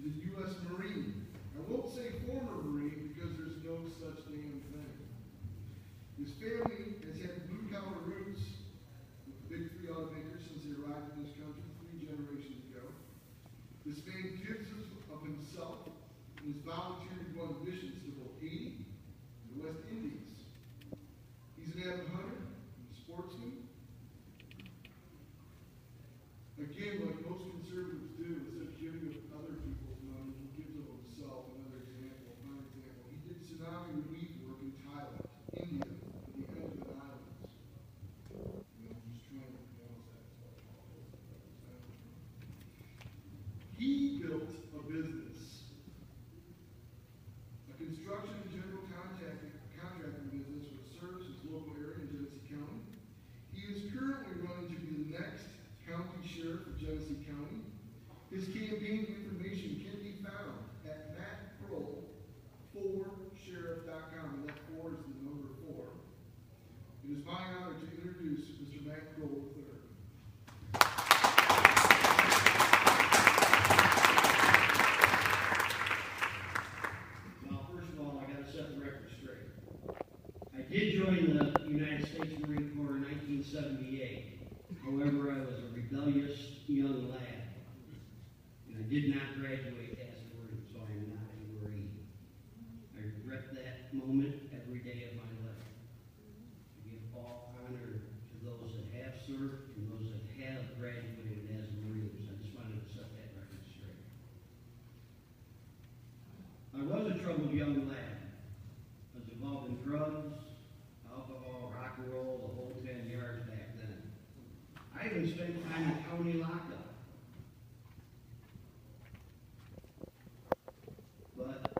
He's a U.S. Marine. I won't say former Marine because there's no such damn thing. His family has had blue-collar roots with the big three automakers since they arrived in this country 3 generations ago. This man gives of himself and has volunteered to go on missions to both Haiti and the West Indies. He's an avid hunter and a sportsman. Again, like most conservatives do, instead of giving of other people's money, he gives of himself. Another example, prime example. He did tsunami relief work in Thailand, India, and the Andaman Islands. And I'm just trying to pronounce that. He built a business, a construction and general contracting business which serves his local area in Genesee County. He is currently running to be the next County Sheriff of Genesee County. His campaign information can be found at Krol, 4sheriff.com, and that 4 is the number 4. It is my honor to introduce Mr. Matt Krol III. Well, first of all, I got to set the record straight. I did join the United States Marine Corps in 1978. However, I was a rebellious young lad, and I did not graduate as a Marine, so I am not a Marine. I regret that moment every day of my life. I give all honor to those that have served and those that have graduated as Marines. I just wanted to set that record straight. I was a troubled young lad. I was involved in drugs, alcohol, rock and roll, the whole 10 yards back then. I even spent time in county lockup. But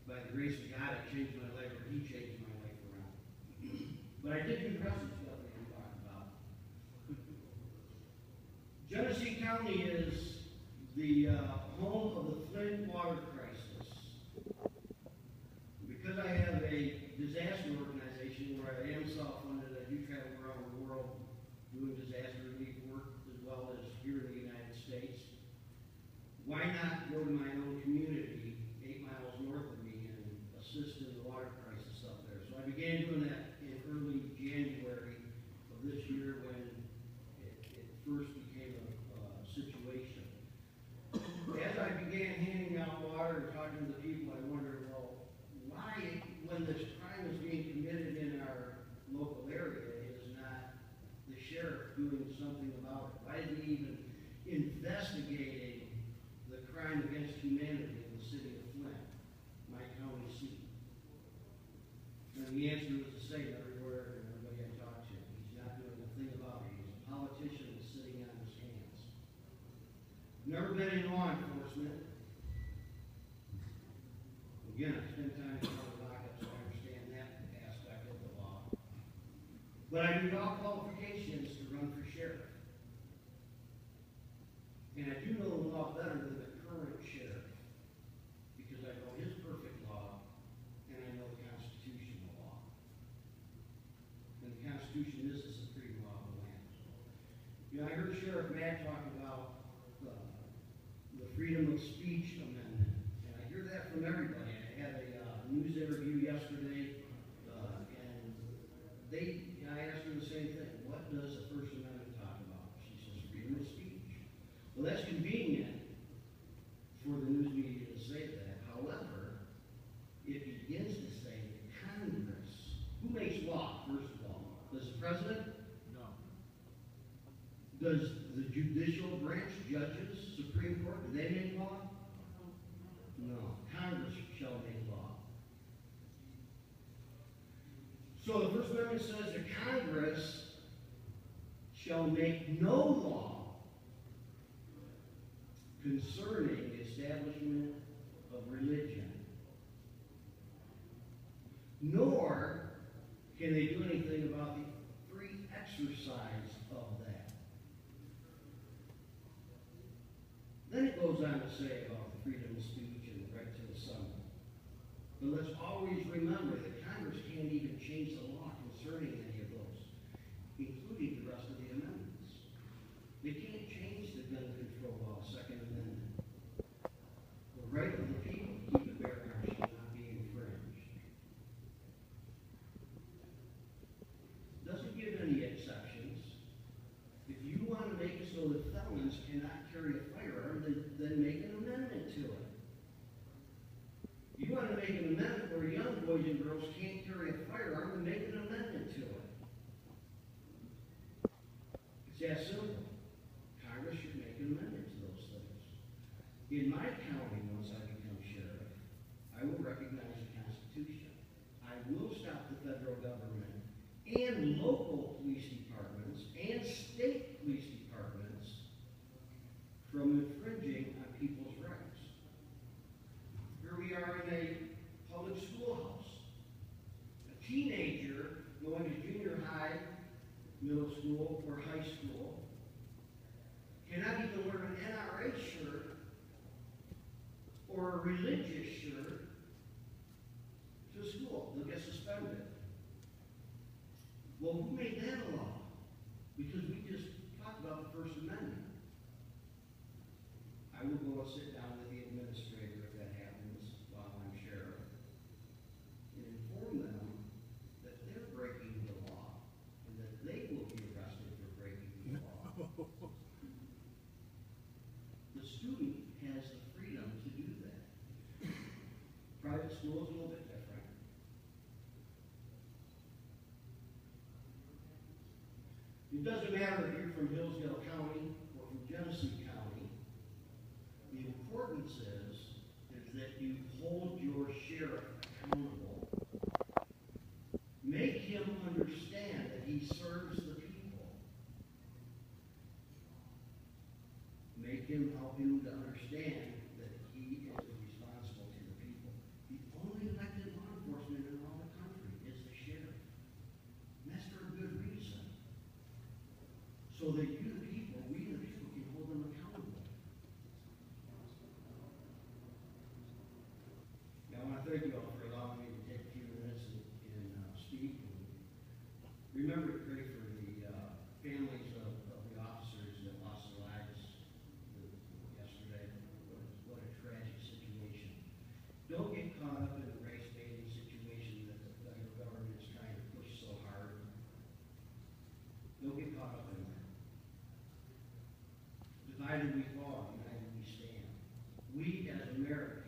by the grace of God, it changed my life, or he changed my life around. But I did do present stuff that we talked about. Genesee County is the home of the Flint water crisis. Because I have a disaster organization where I am self-funded, I do travel around the world doing disaster relief work as well as here in the United States. Why not go to my own community 8 miles north of me and assist in the water crisis up there? So I began doing that in early January of this year when it first became a situation. As I began handing out water and talking to the people, I wondered, well, why, when this crime is being committed in our local area, is not the sheriff doing something about it? Why is he even investigating the crime against humanity in the city of Flint, my county seat? And the answer was the same everywhere and everybody I talked to. He's not doing a thing about it. He's a politician that's sitting on his hands. Never been in law enforcement. Again, I spent time in county lockup, so I understand that aspect of the law. But I do all qualifications to run for sheriff. And I do know the law better than the current sheriff because I know his perfect law and I know the constitutional law. And the Constitution is the supreme law of the land. You know, I heard Sheriff Mach talk about the freedom of speech amendment, and I hear that from everybody. I had a news interview yesterday, and I asked her the same thing. What does the First Amendment talk about? She says freedom of speech. Well, that's convenient for the news media to say that. However, it begins to say that Congress, who makes law, first of all? Does the president? No. Does the judicial branch, judges, Supreme Court, do they make law? No. Congress shall make law. So the First Amendment says that Congress shall make no law concerning the establishment of religion, nor can they do anything about the free exercise of that. Then it goes on to say about the freedom of speech and the right to assembly. But let's always remember that Congress can't even change the law concerning any of those, including the rest of the amendments. They can't change the gun control law, Second Amendment, the right of the people to keep and bear arms shall not be infringed. Doesn't give any exceptions. If you want to make it so that felons cannot carry a firearm, then make an amendment to it. You want to make an amendment where young boys and girls can't carry a firearm, then make an amendment to it. It's that simple. Congress should make an amendment to those things. In my county, once I become sheriff, I will recognize the Constitution. I will stop the federal government and local police departments and state police departments from infringing on people's rights. Here we are in a public schoolhouse. A teenager going to junior high, middle school, or high school cannot even wear an NRA shirt or a religious shirt to school. They'll get suspended. Well, who made that a law? Because we just talked about the First Amendment. I will go and sit down with the administrator if that happens while I'm sheriff and inform them that they're breaking the law and that they will be arrested for breaking the law. The student has the freedom to do that. Private school is a little bit different. It doesn't matter if you're from Hillsdale County or from Genesee County. The importance is that you hold your sheriff accountable. Make him understand that he serves the people. Help him to understand that he is responsible to the people. The only elected law enforcement in all the country is the sheriff. And that's for a good reason. So that you, the people, we, the people, can hold them accountable. Now, I want to thank you all for allowing me to take a few minutes and speak. And remember to pray for the families of the officers that lost their lives yesterday. What a tragic situation. Don't get caught up in the race-baiting situation that the federal government is trying to push so hard. Don't get caught up in that. Divided we fall, united we stand. We as Americans